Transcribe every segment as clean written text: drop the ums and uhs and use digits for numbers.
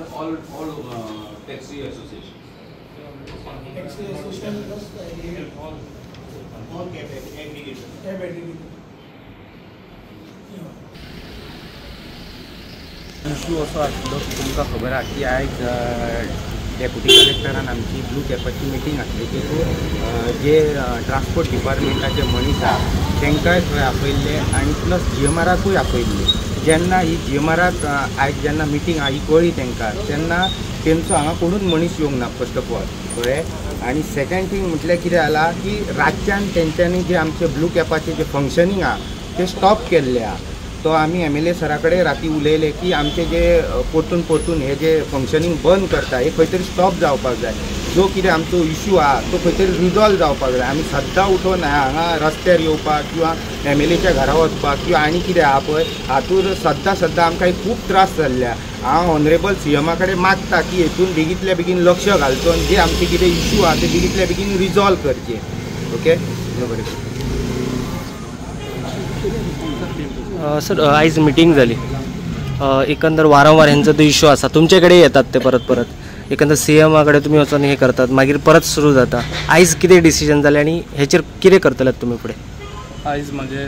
for all taxi associations. Taxi association plus all cab aggregator. cab aggregator. Issue असो आसलो की तुमकां खबर आसा की आयज डेप्युटी कलेक्टरान आमची ब्लू कॅपाची मिटींग आसली तेतून जे ट्रान्सपोर्ट डिपार्टमेंटाचे मनीस आसा तांकांय थंय आपयल्ले आनी प्लस GMRकूय आपयल्ले. जेन्ना ही GMRक आयज जेन्ना मिटींग ही कळ्ळी तांकां तेन्ना तेंचो हांगा कोणूच मनीस येवंक ना फस्ट ऑफ ऑल कळ्ळें. आनी सेकेंड थींग म्हटल्यार कितें जालां की रातच्यान तेंच्यांनी जे आमचे ब्लू कॅपाचे जे फंक्शनींग आहा ते स्टॉप केल्ले आहा. तो आमी MLA सरा कडेन राती उलयले की आमचे जे परतून हे जे फंक्शनींग बंद करता हे खंय तरी स्टॉप जावपाक जाय. जो कितें आमचो इश्यू आहा तो खंय तरी रिजॉल्व जावपाक जाय. आमी सद्दां उठोवन हांगा रस्त्यार येवपाक किंवा MLAच्या घरा वचपाक किंवा आनी कितें आहा पळय हातूंत सद्दां आमकां खूब त्रास जाल्ल्या. हांव ऑनरेबल CM कडेन मागता की हेतून बेगींतल्या बेगीन लक्ष घालचो आनी जे आमचे कितें इश्यू आहा ते बेगींतल्या बेगीन रिजॉल्व करचे. ओके बरें. सर आयज मिटींग जाली एकंदर वारंवार ह्यांचो जो इश्यू आसा तुमचे कडेन येतात ते परत एकंदर CM कडेन तुमी वचून हे करतात मागीर परत सुरू जाता. आयज कितें डिसिजन जालें आनी हेचेर कितें करतले तुमी फुडें? आयज म्हणजे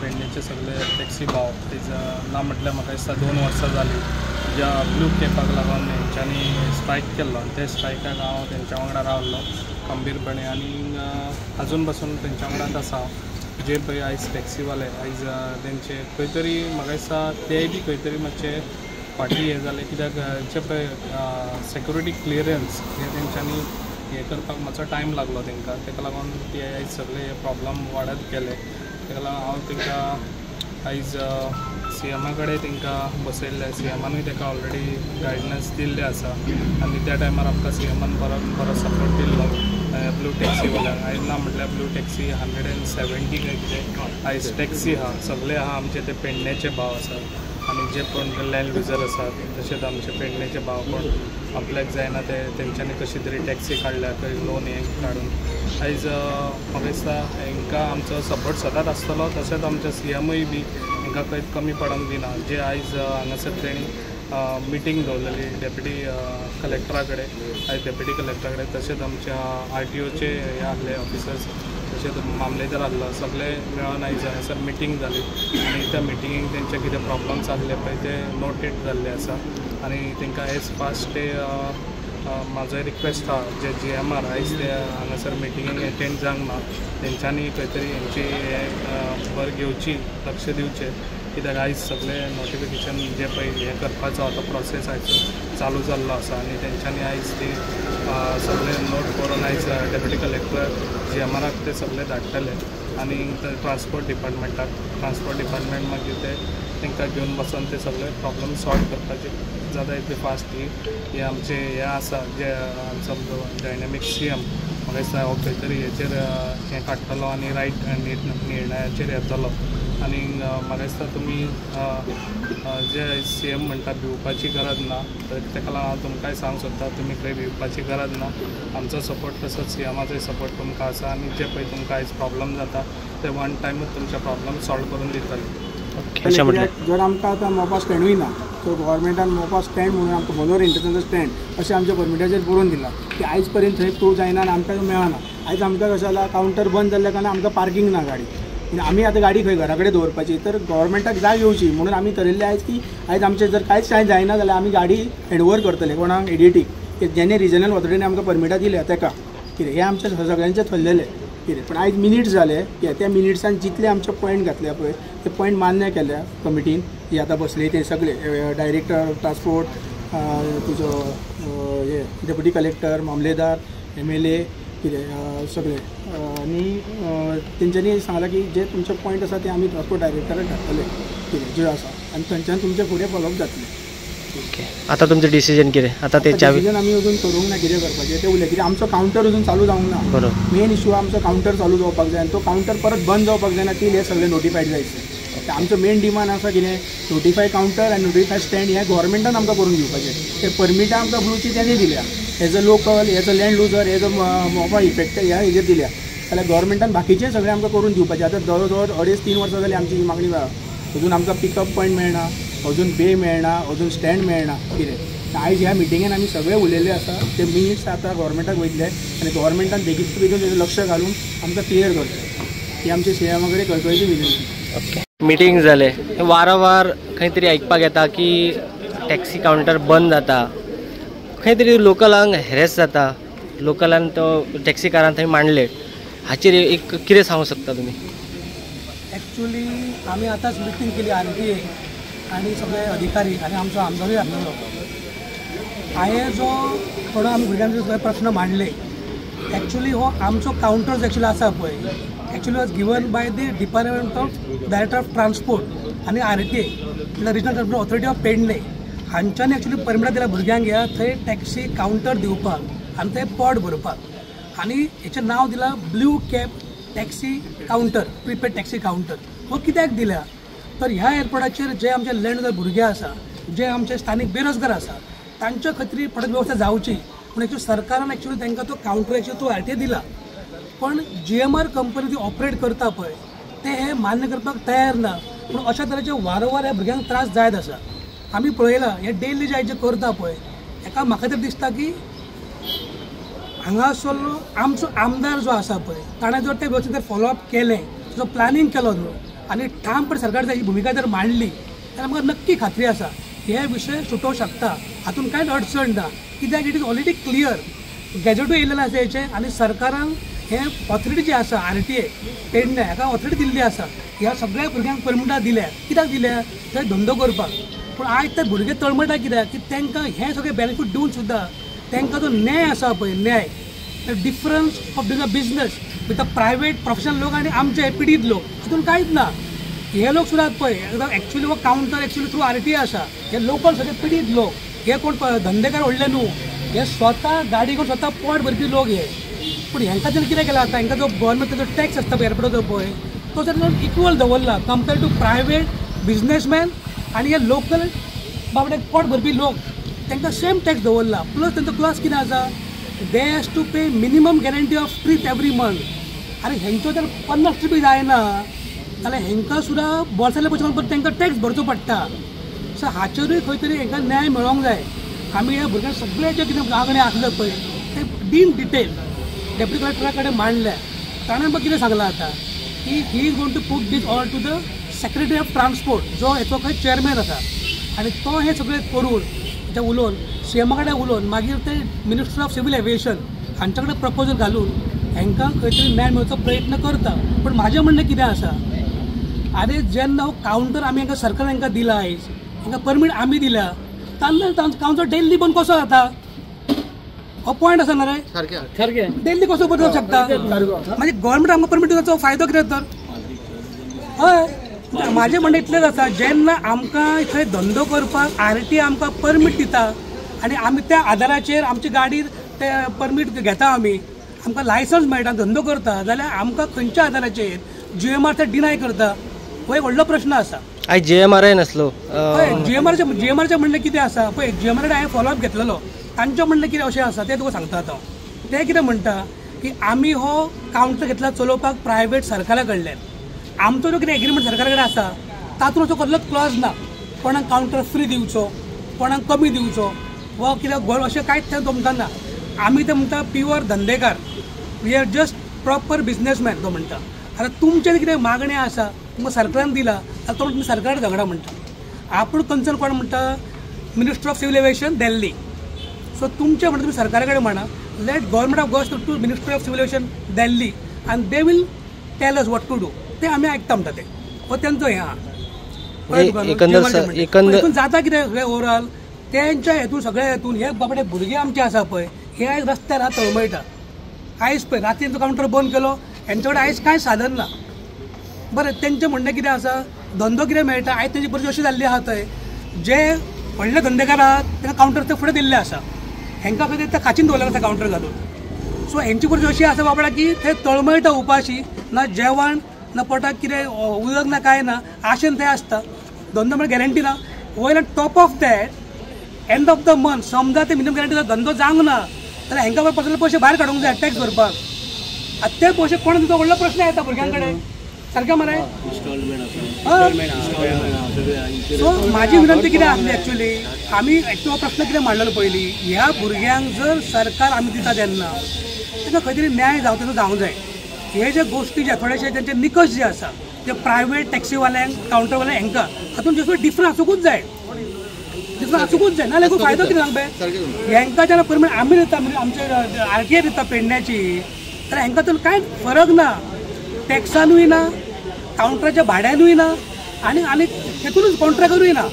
पेडणेचे सगळे टॅक्सी भाव आयज ना म्हटल्यार म्हाका दिसता 2 वर्सां जालीं ज्या ब्लू कॅपाक लागून तेंच्यांनी स्ट्रायक केल्लो. ते स्ट्रायकाक हांव तेंच्या वांगडा रावल्लो खंबीरपणे आनी अजून पासून तेंच्या वांगडाच आसा. जे पळय आयज टॅक्सीवाले आयज तेंचे खंय तरी म्हाका दिसता तेय बी खंय तरी मातशे फाटीं हें जालें कित्याक जे पळय सेक्युरिटी क्लियरन्स हे तेंच्यांनी हें करपाक मातसो टायम लागलो तेंकां. तेका लागून ते आयज सगळे प्रॉब्लम वाडत गेले. तेका लागून हांव तेंकां आयज CM कडेन तेंकां बसयल्ले. CMनूय तेका ऑलरेडी गायडन्स दिल्ले आसा आनी त्या टायमार आमकां CMन बरो सपोर्ट दिल्लो ब्लू टॅक्सीवाल्यांक. आयज ना म्हटल्यार ब्लू टॅक्सी 170 काय कितें आयज टॅक्सी आहा सगळे आहा आमचे ते पेडणेचे भाव आसात आनी जे कोण लँड लुजर आसात तशेंच आमचे पेडणेचे भाव कोण आपल्याक जायना ते तेंच्यांनी कशी तरी टॅक्सी काडल्या खंय लोन हे काडून. आयज म्हाका दिसता हांकां आमचो सपोर्ट सदांच आसतलो. तशेंच आमचे CMूय बी हांकां खंयच कमी पडोंक दिना. जे आयज हांगासर तेणी मिटींग दवरलेली डेप्युटी कलेक्टरा कडेन आयज डेप्युटी कलेक्टरा कडेन तशेंच आमच्या RTOचे हे आसले ऑफिसर्स तशेंच मामलेदार आसलो सगळे मेळोन आयज हांगासर मिटींग जाली आनी त्या मिटींगेक तेंचे कितें प्रॉब्लम्स आसले पळय ते नोटेड जाल्ले आसा आनी तेंकां एज फास्ट ते म्हाजो रिक्वेस्ट आहा जे GMR आयज ते हांगासर मिटींगेक एटेंड जावंक ना तेंच्यांनी खंय तरी हेंची बर घेवची लक्ष दिवचें. कित्याक आयज सगळे नोटिफिकेशन जे पळय हें करपाचो तो प्रोसेस आयज चालू जाल्लो आसा आनी तेंच्यांनी आयज ती सगळे नोट करून आयज डेप्युटी कलेक्टर GMRक ते सगळे धाडटले आनी ट्रान्सपोर्ट डिपार्टमेंट मागीर ते तांकां घेवन बसून ते सगळे प्रॉब्लम सॉल्व करपाचे जाता इतले फास्ट हे आमचे हे आसा जे आमचो डायनॅमीक CM म्हाका दिसता हो खंय तरी हेचेर हें काडटलो आनी रायट निर्णयाचेर येतलो. आनी म्हाका दिसता तुमी जे CM म्हणटा भिवपाची गरज ना तेका लागून हांव तुमकांय सांगूंक सोदता तुमी खंय भिवपाची गरज ना. आमचो सपोर्ट तसोच CMचोय सपोर्ट तुमकां आसा आनी जे पळय तुमकां आयज प्रॉब्लम जाता ते वन टायमूच तुमचे प्रॉब्लम सॉल्व करून दितले. जर आमकां आतां मोपा स्टँडूय ना सो गव्हर्मेंटान मोपा स्टँड म्हणून आमकां मनोहर इंटरनॅशनल स्टँड अशें आमच्या परमिटाचेर बरोवन दिलां की आयज पर्यंत थंय प्रूव जायना आनी आमकां मेळना. आयज आमकां कशें जालां कावंटर बंद जाल्ल्या कारणान आमकां पार्कींग ना गाडी आनी आमी आतां गाडी खंय घरा कडेन दवरपाची तर गव्हर्मेंटाक जाग येवची म्हणून आमी थरयल्लें आयज की आयज आमचें जर कांयच कांय जायना जाल्यार आमी गाडी हँडओवर करतले कोणाक ADTक जेणे रिजनल ऑथॉरिटीन आमकां परमिटां दिल्या ताका कितें हें आमचें सगळ्यांचें थरलेलें कितें. पण आयज मिनिट्स जाले त्या मिनिट्सान जितले आमचे पॉयंट घातल्या पळय ते पॉयंट मान्य केल्या कमिटीन जी आतां बसली ते सगळे डायरेक्टर ट्रान्सपोर्ट तुजो हे डेप्युटी कलेक्टर मामलेदार MLA कितें सगळे आनी तेंच्यांनी सांगलां की जे तुमचे पॉयंट आसा ते आमी ट्रान्सपोर्ट डायरेक्टराक धाडटले कितें ज्यो आसा आनी थंयच्यान तुमचे फुडें फॉलोअप जातलें. ओके आतां तुमचें डिसिजन कितें? आतां ते डिसिजन आमी अजून करूंक ना कितें करपाचें ते उलय कित्याक आमचो कावंटर अजून चालू जावंक ना. बरोबर मेन इश्यू आमचो कावंटर चालू जावपाक जाय आनी तो कावंटर परत बंद जावपाक जायना टील हे सगळे नोटिफायड जायचे. आमचो मेन डिमांड आसा कितें नोटिफाय कावंटर आनी नोटिफाय स्टँड हें गव्हर्मेंटान आमकां करून दिवपाचें. ते परमिटां आमकां ब्लूची तेणी दिल्या as a local as a land loser as a mobile effect ह्या हेजेर दिल्या जाल्यार गव्हर्मेंटान बाकीचें सगळें आमकां करून दिवपाचें. आतां जवळ जवळ 2.5-3 वर्सां जाली आमची ही मागणी मेळ्ळा. अजून आमकां पिकअप पॉयंट मेळना अजून बे मेळना अजून स्टँड मेळना कितें आयज ह्या मिटिंगेन आमी सगळे उलयल्ले आसा ते मिनिट्स आतां गोवोरमेंटाक वयतले आनी गोवोरमेंटान बेगीन बेगीन तेजें लक्ष घालून आमकां क्लियर करचें ही आमची सीएमा कडेन कळकळीची विनंती. मिटींग जाले वारंवार खंय तरी आयकपाक येता की टॅक्सी कावंटर बंद जाता, खंय तरी लोकलांक हेरेस जाता, लोकलान तो टॅक्सी कारान थंय मांडले, हाचेर एक कितें सांगूंक शकता तुमी? ॲक्च्युली आमी आतांच मिटींग केली RTA आनी सगळे अधिकारी आनी आमचो आमदारूय आसलेलो. हांवें जो थोडो आमी भुरग्यांचे सगळे प्रश्न मांडले, ॲक्च्युली हो आमचो कावंटर्स ॲक्च्युली आसा पळय, actually was given by the department of director of transport आनी RTA म्हणल्यार regional transport authority of Pernem हांच्यांनी ॲक्च्युली परमिटां दिल्या भुरग्यांक ह्या थंय टॅक्सी कावंटर दिवपाक आनी थंय पोट भरपाक. आनी हेचें नांव दिलां blue cab taxi counter, prepaid taxi counter. हो कित्याक दिल्या तर ह्या एअरपोर्टाचेर जे आमचे लँड भुरगे आसा, जे आमचे स्थानीक बेरोजगार आसा, तांच्या खातीर फटक वेवस्था जावची पूण ॲक्च्युली सरकारान ॲक्च्युली तांकां तो कावंटर ॲक्च्युली तो RTA दिला. पण GMR कंपनी ती ऑपरेट करता पळय ते हे मान्य करपाक तयार ना. पूण अशा तरेचे वारंवार ह्या भुरग्यांक त्रास जायत आसा. आमी पळयलां हे डेली जे करता पळय हेका म्हाका तर दिसता की हांगासरलो आमचो आमदार जो आसा पळय ताणें जर ते वेवस्थीत जर फॉलोअप केलें, जो प्लॅनिंग केलो न्हू आनी ठामपणे सरकार ही भुमिका जर मांडली जाल्यार म्हाका नक्की खात्री आसा हे विशय सुटोवंक शकता. हातून कांयच अडचण ना कित्याक इट इज ऑलरेडी क्लियर, गॅजेटूय येयलेलें आसा हेचें आनी सरकारान हे ऑथॉरिटी जी आसा RTA पेडणे हाका ऑथॉरिटी दिल्ली आसा. ह्या सगळ्या भुरग्यांक परमिटां दिल्या कित्याक दिल्या थंय धंदो करपाक. पूण आयज ते भुरगे तळमळटा कित्याक की तांकां हे सगळे बेनिफीट दिवन सुद्दां तांकां जो न्याय आसा पळय न्याय difference of doing a business with the private professional लोक आनी आमचे पीडित लोक हातून कांयच ना. हे लोक सुद्दां पळय ॲक्च्युली हो कावंटर ॲक्च्युली थ्रू RTA आसा. हे लोकल सगळे पीडित लोक, हे कोण धंदेकार व्हडले न्हू, हे स्वता गाडी करून स्वता पोट भरपी लोक हे. पूण हांकां तेणें कितें केलां आतां हांकां जो गव्हर्मेंटाचो टॅक्स आसता पळय एअरपोर्टाचो पळय तो जर इक्वल दवरला कंपेर्ड टू प्रायवेट बिजनेसमॅन आनी हे लोकल बाबडे पोट भरपी लोक तांकां सेम टॅक्स दवरला. प्लस तांचो क्लॉज कितें आसा they has to pay minimum guarantee of trip every month. आनी हेंचो जर 50 ट्रिपी जायना जाल्यार हेंकां सुद्दां बोल्सांतल्या पयशे परत तांकां टॅक्स भरचो पडटा. सो हाचेरूय खंय तरी हांकां न्याय मेळोंक जाय. आमी ह्या भुरग्यांक सगळे जे कितें मागणी आसले पळय ते इन डिटेल डेप्युटी कलेक्टरा कडेन मांडल्या. ताणें म्हाका कितें सांगलां आतां की he is going to put this all to the secretary of transport जो हेचो खंय चेअरमॅन आसा आनी तो हे सगळें करून जे उलोवन CM कडेन उलोवन मागीर ते मिनिस्टर ऑफ सिव्हील एविएशन हांच्या कडेन प्रपोजल घालून हांकां खंय तरी न्याय मेळचो प्रयत्न करता. पण म्हाजें म्हणणें कितें आसा आरे जेन्ना हो कावंटर आमी हांकां सरकारान हांकां दिला आयज हांकां परमीट आमी दिल्या तेन्ना कावंटर डेली बंद कसो जाता? हो पॉयंट आसा ना रे सारकें डेली कसो बंद जावंक शकता? म्हणजे गव्हर्मेंट आमकां परमीट दिवपाचो फायदो कितें तर? हय म्हाजें म्हणणें इतलेंच आसा जेन्ना आमकां थंय धंदो करपाक RTA आमकां परमीट दिता आनी आमी त्या आदाराचेर आमची गाडी ते परमीट घेता आमकां लायसन्स मेळटा धंदो करता जाल्यार आमकां खंयच्या आदाराचेर GMR ते डिनाय करता हो एक व्हडलो प्रश्न आसा. आयज JMR नासलो पळय GMRचें म्हणणें कितें आसा पळय GMR कडेन हांवें फॉलोअप घेतलेलो तांचें म्हणणें कितें अशें आसा तें तुका सांगता आतां. ते कितें म्हणटा की आमी हो कावंटर घेतला चलोवपाक प्रायवेट सरकारा कडल्यान. आमचो जो कितें एग्रीमेंट सरकारा कडेन आसा तातूंत असो कसलोच क्लॉज ना कोणाक कावंटर फ्री दिवचो कोणाक कमी दिवचो वा कितें अशें कांयच तो म्हणटा ना. आमी ते म्हणटा प्युअर धंदेकार, we are just proper businessman तो म्हणटा. आतां तुमचे कितें मागणी आसा तुमकां सरकारान दिला जाल्यार तो तुमी सरकार झगडा म्हणटा. आपूण कन्सर्न कोण म्हणटा minister of civil aviation Delhi. So तुमचे म्हणटा तुमी सरकारा कडेन म्हणा let government of goes to minister of civil aviation Delhi आनी they will tell us what to do. ते आमी आयकता म्हणटा ते हो तेंचो हें आहा. हितून जाता कितें ओवरऑल तेंच्या हेतून सगळ्या हेतून हे बाबडे भुरगे आमचे आसा पळय हे आयज रस्त्यार तळमळटा. आयज पळय रातीन कावंटर बंद केलो हेंचे कडेन आयज कांय साधन ना. बरें तेंचें म्हणणें कितें आसा धंदो कितें मेळटा आयज तेंची परिस्थिती अशी जाल्ली आहा थंय जे व्हडले धंदेकार आहात तांकां कावंटर ते फुडें दिल्ले आसा हेंकां खंय ते खाचीन दवरलेले आसा कावंटर घालून. सो हेंची परिस्थिती अशी आसा बाबडा की थंय तळमळटा उपाशी ना जेवण ना पोटाक कितें उदक ना कांय ना आशेन थंय आसता. धंदो म्हणजे गॅरंटी ना. वयर on top of that end of the month समजा ते मिनिमम गॅरंटी धंदो जावंक ना जाल्यार हेंकां पर्सनल पयशे भायर काडूंक जाय टॅक्स भरपाक. आतां ते पयशे कोण दिता व्हडलो प्रश्न येता भुरग्यां कडेन. सारकें मरे सो माझी विनंती कितें आसली एक्चुअली आमी एकटो प्रश्न कितें मांडलेलो पयलीं ह्या भुरग्यांक जर सरकार आमी दिता तेन्ना ताका खंय तरी न्याय जावंक जाय हे जे गोश्टी जे थोडेशे तेंचे निकश जे आसा ते प्रायवेट टॅक्सीवाल्यांक कावंटरवाल्यांक हांकां हातून जे डिफरंस आसूंकूच जाय नाल्यार फायदो कितें सांग पळय हांकां जेन्ना परमिट आमी दिता आमचे RTI दिता पेडण्याची तर हांकां तर कांय फरक ना टॅक्सानूय ना कावंटराच्या भाड्यानूय ना आनी तेतूनच कॉन्ट्रॅक्टरूय ना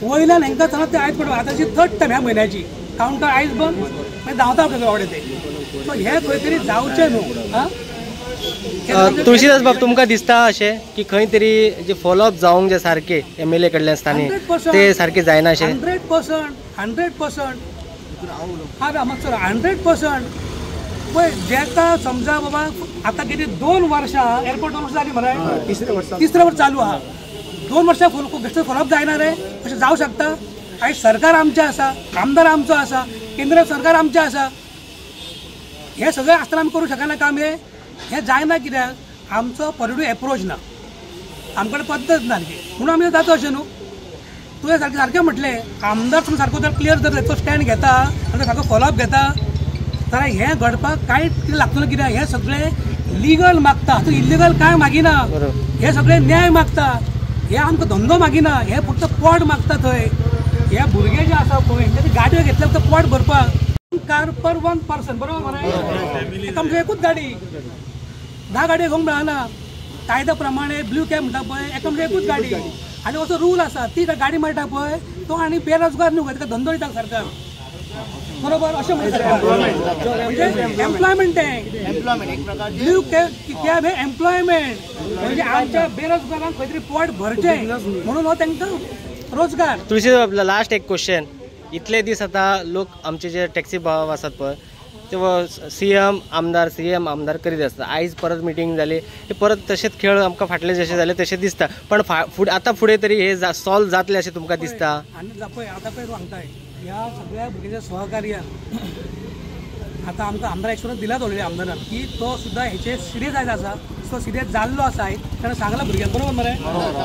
वयल्यान हांकां सांगता ते आयज पडटा आतांची 3rd टायम ह्या म्हयन्याची कावंटर आयज बंद मागीर धांवता रोडे ते सो हे खंय तरी जावचें न्हू तुळशीदास बाब तुमकां दिसता अशें की खंय तरी जे फॉलोअप जावंक जे सारके MLA कडल्यान आसतानी ते सारके जायना अशें 100% हा रामचर 100% पळय जेका समजा बाबा आतां कितें 2 वर्सां एअरपोर्ट 2 वर्सां जाली मरे तिसरें वर्स चालू आहा 2 वर्सां फॉलोअप जायना रे अशें जावं शकता आयज सरकार आमचें आसा आमदार आमचो आसा केंद्र सरकार आमचें आसा हे सगळें आसतना आमी करूं शकना काम हे जायना कित्याक आमचो पॉलिटिकल एप्रोच ना आमचे कडेन पद्दत ना म्हणून आमी जाता अशें न्हू तुवें सारकें म्हटलें आमदार तुमी सारको जर क्लियर जर तो स्टँड घेता आनी सारको फॉलोअप घेता जाल्यार हें घडपाक कांय कितें लागतलें कित्याक हें सगळें लिगल मागता हातूंत इल्लिगल कांय मागिना हे सगळें न्याय मागता हे आमकां धंदो मागिना हे फक्त पोट मागता थंय हे भुरगे जे आसा पळय ते गाडयो घेतल्या फक्त पोट भरपाक कार पर 1 पर्सन बरोबर मरे आमची एकूच गाडी 10 गाडयो घेवंक मेळना कायद्या प्रमाणे ब्लू कॅब म्हणटा पळय एका म्हणजे एकूच गाडी आनी असो रूल आसा ती गाडी मेळटा पळय तो आनी बेरोजगार न्हू ताका धंदो दिता सरकार बरोबर अशें म्हणजे एम्प्लॉयमेंट ब्लू कॅब हे एम्प्लॉयमेंट म्हणजे आमच्या बेरोजगारांक खंय तरी पोट भरचें म्हणून हो तांकां रोजगार. तुळशीदास लास्ट एक क्वेश्चन इतले दीस आता लोक आमचे जे टॅक्सी भाव आसात पळय ते सीएम आमदार करीत आसता आयज परत मिटींग जाली हे परत तशेंच खेळ आमकां फाटले जशे जाले तशें दिसता पण आतां फुडें तरी हे सॉल्व जातले अशें तुमकां दिसता. आनी पळय आतां पळय सांगताय ह्या सगळ्या भुरग्यांच्या सहकार्यान आतां आमकां आमदार एक्सपिरियन्स दिलाच ऑलरेडी आमदारान की तो सुद्दां हेचे सिरियस आयज आसा तो सिरियस जाल्लो आसा ताणें सांगला भुरग्यांक बरोबर मरे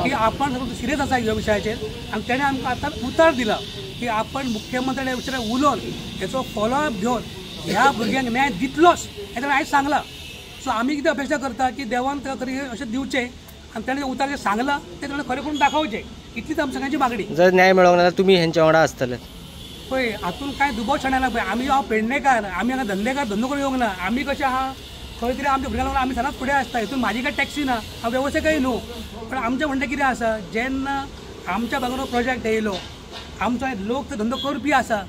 की आपण सिरियस आसा ह्या विशयाचेर आनी ताणें आमकां आतां उतर दिला की आपण मुख्यमंत्र्या विचार उलोवन हेचो फॉलोअप घेवन ह्या भुरग्यांक न्याय दितलोच हे ताणें आयज सांगला. सो आमी कितें अपेक्षा करता की देवान खरी अशें दिवचें आनी ताणें उतर जें सांगलां तें ताणें खरें करून दाखोवचें इतलीच आमची सगळ्यांची मागणी. जर न्याय मेळोंक ना जाल्यार तुमी हेंच्या वांगडा आसतले पळय हातून कांय दुबाव छाणना पळय आमी हांव पेडणेकार आमी हांगा धंदेकार धंदो करून येवंक ना आमी कशें आहा खंय तरी आमच्या भुरग्यांक लागून आमी सदांच फुडें आसता हितून म्हाजी काय टॅक्सी ना हांव वेवसायिकय न्हू पण आमचें म्हणणें कितें आसा जेन्ना आमच्या भागांत प्रोजेक्ट येयलो आमचो लोक तो धंदो करपी आसा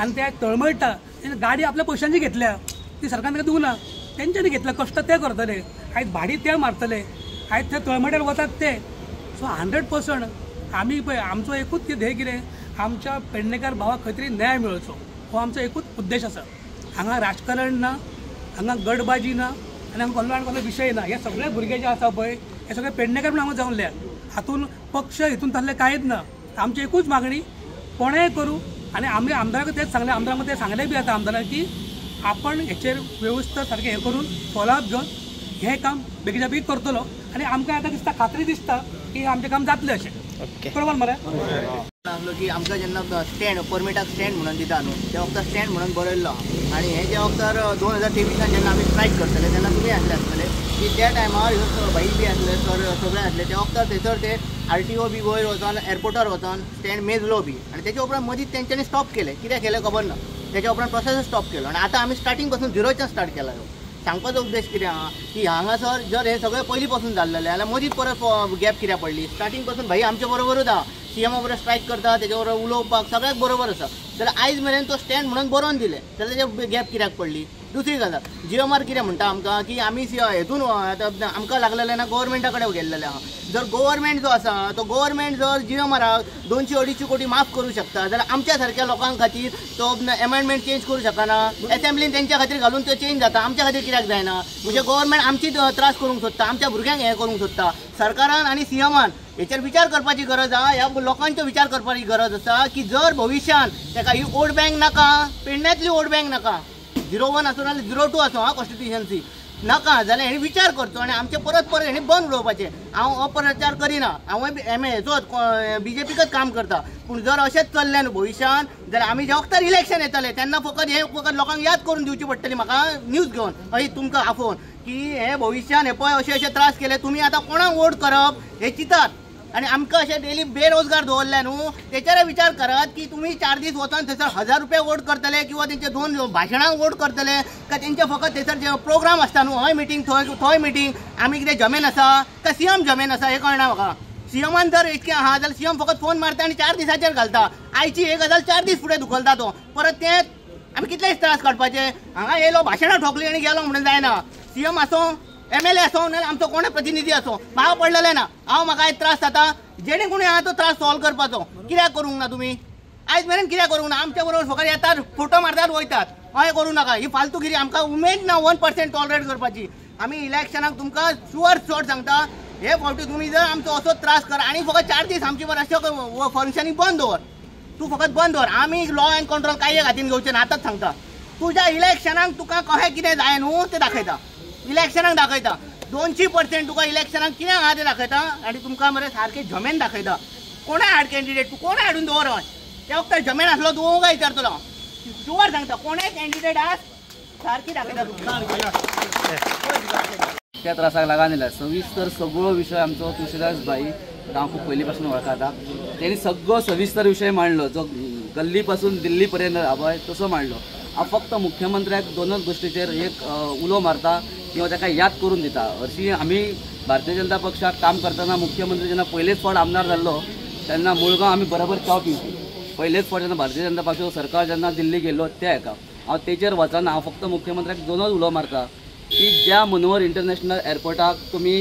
आनी ते तळमळटा गाडी आपल्या पयशांची घेतल्या ती सरकारान ताका दिवना तेंच्यांनी घेतल्या कश्ट ते करतले आयज भाडी ते मारतले आयज ते तळमळ्यार वतात ते सो 100% आमी पळय आमचो एकूच ध्येय कितें आमच्या पेडणेकार भावाक खंय तरी न्याय मेळचो हो आमचो एकूच उद्देश आसा. हांगा राजकारण ना हांगा गडबाजी ना आनी हांगा कसलो विशय ना हे सगळे भुरगे जे आसा पळय हे सगळे पेडणेकार म्हूण हांगा जावले हातून पक्ष हितून तासले कांयच ना आमची एकूच मागणी कोणेंय करूं आनी आमी आमदाराक तेच सांगलें आमदाराक ते सांगलें बी आतां आमदाराक की आपण हेचेर वेवस्था सारकें हें करून फॉलोअप घेवन हें काम बेगीच्या बेगीन करतलो आनी आमकां आतां दिसता खात्री दिसता की आमचें काम जातलें अशें. बरोबर मरे सांगलो की आमकां जेन्ना स्टँड परमिटाक स्टँड म्हणून दिता न्हू त्या वखदार स्टँड म्हणून बरयल्लो आनी हे ज्या वखदार 2023 जेन्ना आमी स्ट्रायक करतले तेन्ना तुमी आसले आसतले की त्या टायमार ह्यो भाई बी आसले सर सगळे आसले त्या वखदार थंयसर ते RTO बी वयर वचोन एअरपोर्टार वचोन स्टँड मेजलो बी आनी तेच्या उपरांत मदींच तेंच्यांनी स्टॉप केले कित्याक केलें खबर ना तेच्या उपरांत प्रोसेस स्टॉप केलो आनी आतां आमी स्टार्टींग पासून झिरोच्यान स्टार्ट केला सांगपाचो उद्देश कितें आहा की हांगासर जर हे सगळें पयलीं पासून जाल्लें जाल्यार मदींच परत गॅप कित्याक पडली स्टार्टींग पासून भाई आमचे बरोबरूच आहा सीएमा बरोबर स्ट्रायक करता तेच्या बरोबर उलोवपाक सगळ्याक बरोबर आसा जाल्यार आयज मेरेन तो स्टँड म्हणून बरोवन दिले जाल्यार तेजे गॅप कित्याक पडली. दुसरी गजाल GMR कितें म्हणटा आमकां की आमी हेतून आमकां लागलेले ना गव्हर्मेंटा कडेन गेल्लेले आहा जर गव्हर्मेंट जो आसा तो गव्हर्मेंट जर GMRाक 200-250 कोटी माफ करूं शकता जाल्यार आमच्या सारक्या लोकां खातीर तो एमेंडमेंट चेंज करूं शकना एसेंब्लीन तेंच्या खातीर घालून तो चेंज जाता आमच्या खातीर कित्याक जायना म्हणजे गव्हर्मेंट आमची त्रास करूंक सोदता आमच्या भुरग्यांक हें करूंक सोदता. सरकारान आनी सीएमान हेचेर विचार करपाची गरज आहा ह्या लोकांचो विचार करपाची गरज आसा की जर भविश्यान ताका ही वोट बँक नाका पेडण्यांतली वोट बँक नाका 01 आसूं नाल्यार 02 आसूं हा कॉन्स्टिट्युशन्सी नाका जाल्यार हेणी विचार करचो आनी आमचे परत परत हेणी बंद उडोवपाचे। हांव अप्रचार करिना, हांव हेचोच BJPकच काम करता, पूण जर अशेंच चल्लें न्हू भविश्यान जाल्यार आमी ज्या वखदार इलेक्शन येतले तेन्ना फकत लोकांक याद करून दिवची पडटली म्हाका न्यूज घेवन हय तुमकां आफोवन की हे भविश्यान हे पळय अशे त्रास केले, तुमी आतां कोणाक वोट करप हे चिंतात आणि आमकां अशें डेली बेरोजगार दवरले न्हू तेचेर विचार करात की तुम्ही 4 दीस वचून थंयसर 1000 रुपया वोट करतले किंवा तेंचे 2 भाशणांक वोट करतले काय तेंचे फकत थंयसर जे प्रोग्राम आसता न्हू हय मिटींग थंय मिटींग आमी कितें जमेन आसा काय सीएम जमेन आसा हे कळना म्हाका। सीएमान जर इतकें आहा जाल्यार सीएम फकत फोन मारता आनी 4 दिसाचेर घालता, आयची एक गजाल 4 दीस फुडें धुकलता तो, परत ते आमी कितलेच त्रास काडपाचे। हांगा येयलो भाशणां ठोकली आनी गेलो म्हणून जायना। सीएम आसूं MLA आसूं ना आमचो कोण प्रतिनिधी आसूं भाव पडलेले ना, हांव म्हाका आयज त्रास जाता जेणे कोणी आहा तो त्रास सॉल्व करपाचो, कित्याक करूंक ना तुमी आयज मेरेन कित्याक करूंक ना? आमच्या बरोबर फकत येतात फोटो मारतात वयतात, हय करूं नाका ही फालतूगिरी आमकां उमेद ना 1% टॉलरेट करपाची। आमी इलेक्शनाक तुमकां शुअर शॉट सांगता हे फावटी तुमी जर आमचो असो त्रास कर आनी फकत 4 दीस आमची बरोबर अशें फंक्शनी बंद दवर, तूं फकत बंद दवर, आमी लॉ अँड कंट्रोल कांय हातीन घेवचें ना आतांच सांगता। तुज्या इलेक्शनाक तुका कशें कितें जाय न्हू तें दाखयता, इलेक्शनाक दाखयता 200% तुका इलेक्शनाक कितें आहा तें दाखयता आनी तुमकां मरे सारकें जमेन दाखयता। कोणा हाड कॅन्डिडेट तूं कोणा हाडून दवर हय त्या वखदार जमेन आसलो तूं काय विचारतलो शुअर सांगता कोणें कॅन्डिडेट आस सारकी दाखयता तुका। त्या त्रासाक लागून दिला सविस्तर सगळो विशय आमचो तुळशीदास भाई हांव खूब पयलीं पासून वळखता, तेणी सगळो सविस्तर विशय मांडलो जो गल्ली पासून दिल्ली पर्यंत आबय तसो मांडलो। हांव फक्त मुख्यमंत्र्याक 2च गोश्टीचेर एक उलो मारता किंवा ताका याद करून दिता। हरशीं आमी भारतीय जनता पक्षाक काम करतना मुख्यमंत्री जेन्ना पयलेच फावट आमदार जाल्लो तेन्ना मुळगांव आमी बरोबर च्या पिवपी, पयलेच फावट जेन्ना भारतीय जनता पक्षाचो सरकार जेन्ना दिल्ली गेल्लो त्या हेका हांव तेचेर वचना हांव फक्त मुख्यमंत्र्याक 2च उलो मारता की ज्या मनोहर इंटरनॅशनल एअरपोर्टाक तुमी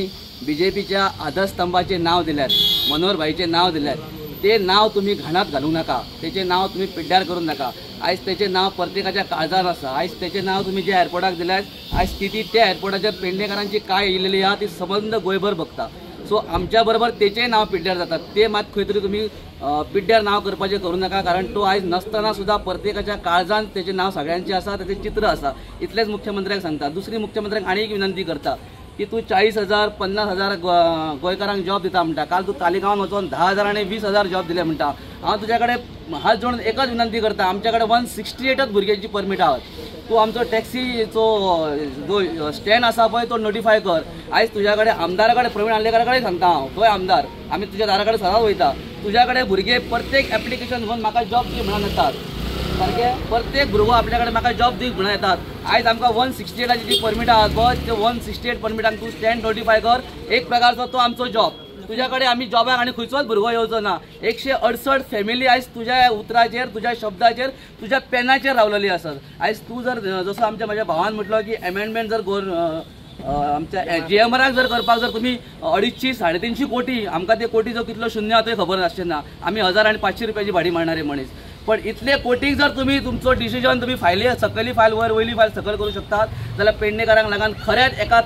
BJPच्या आधारस्तंभाचें नांव दिल्यात, मनोहर भाईचें नांव दिल्यात, ते नांव तुम्ही घाणात घालूं नाका, तेचें नांव तुम्ही पिड्ड्यार करूं नाका। आयज तेचें नांव प्रत्येकाच्या काळजात आसा, आयज तेचें नांव तुम्ही ज्या एअरपोर्टाक दिल्यात आयज स्थिती त्या एअरपोर्टाचेर पेडणेकारांची काय येयलेली आहा ती सबंद गोंयभर बघता। सो आमच्या बरोबर तेचेंय नांव पिड्ड्यार जाता, ते मात खंय तरी तुमी पिड्ड्यार नांव करपाचें करूं नाका, कारण तो आयज नसतना सुद्धा प्रत्येकाच्या काळजांत तेचें नांव सगळ्यांचें आसा, तेचें चित्र आसा, इतलेंच मुख्यमंत्र्याक सांगता। दुसरी मुख्यमंत्र्याक आनी एक विनंती करता की तूं 40,000 50,000 गोंयकारांक जॉब दिता म्हणटा, काल तूं तालिगांवान वचून 10,000 आनी 20,000 जॉब दिले म्हणटा। हांव तुज्या कडेन हात जोडून एकच विनंती करता, आमच्या कडेन 168च भुरग्यांची परमीट आहात, तूं आमचो टॅक्सीचो जो स्टँड आसा पळय तो नोटिफाय कर। आयज तुज्या कडेन आमदारा कडेन प्रवीण आल्लेकारा कडेन सांगता हांव, तोय आमदार, आमी तुज्या दारा कडेन सदांच वयता, तुज्या कडेन भुरगे प्रत्येक एप्लिकेशन घेवन म्हाका जॉब दी म्हणून येतात, सारकें प्रत्येक भुरगो आपल्या कडेन म्हाका जॉब दी म्हणून येतात। आयज आमकां 168ची जी परमीट आहात पळय ते 168 परमिटांक तूं स्टँड नोटिफाय कर, एक प्रकारचो तो आमचो जॉब। तुज्या कडेन आमी जॉबाक आनी खंयचोच भुरगो येवचो ना। 168 फॅमिली आयज तुज्या उतराचेर तुज्या शब्दाचेर तुज्या पेनाचेर रावलेली आसात। आयज तूं जर जसो आमच्या म्हज्या भावान म्हटलो की एमेंडमेंट जर आमच्या GMRाक जर करपाक जर तुमी 250 350 कोटी आमकां ते कोटीचो कितलो शून्य आहा तें खबर नासचें ना, आमी 1000 आनी 500 रुपयाची भाडी मारणारे मनीस, पण इतले कोटीक जर तुम्ही तुमचो डिसिजन तुम्ही सकयली फायल वयली फायल सकयल करूं शकतात जाल्यार पेडणेकारांक लागून खरेंच एका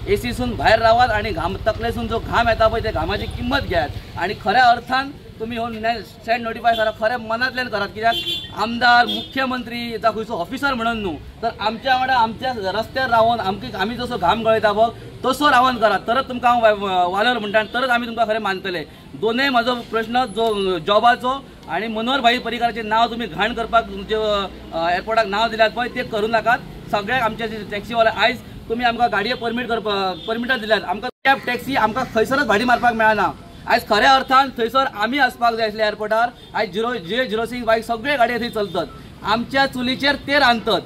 एसीसून भायर रावात आनी तकलेसून जो घाम येता पळय त्या घामाची किंमत घेयात आनी खऱ्या अर्थान तुम्ही हो स्टँड नोटिफाय करा, खऱ्या मनांतल्यान करात। कित्याक आमदार मुख्यमंत्री जावं खंयचो ऑफिसर म्हणून न्हू तर आमच्या वांगडा आमच्या रस्त्यार रावन आमी जसो घाम गळयता पळय तसो रावन करात, तरच तुमकां हांव वालोर म्हणटा तरच आमी तुमकां खरें मानतले। दोनूय म्हजो प्रश्न जो जॉबाचो आणि मनोहर भाई पर्रीकाराचें नांव तुम्ही घाण करपाक तुमचे एअरपोर्टाक नांव दिल्यात पळय ते करूं नाकात। सगळ्याक आमचे टॅक्सीवाले आयज तुम्ही आमकां गाडये परमिटां दिल्यात, आमकां कॅब टॅक्सी आमकां खंयसरच भाडी मारपाक मेळना। आयज खऱ्या अर्थान थंयसर आमी आसपाक जाय आसले एअरपोर्टार, आयज J06 बाईक सगळे गाडये थंय चलतात, आमच्या चुलीचेर ते रांदतात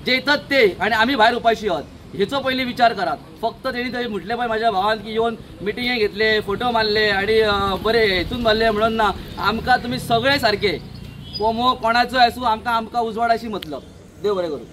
जेयतात ते आनी आमी भायर उपाशी आहात। हेचो पयलीं विचार करात। फक्त तेणी थंय म्हटलें पळय म्हाज्या भावान की येवन मिटिंगे घेतले, फोटो मारले आनी बरे हेतून मारले म्हणून ना, आमकां तुमी सगळे सारके कोणाचोय आसूं आमकां उजवाडाशी मतलब। देव बरें करूं।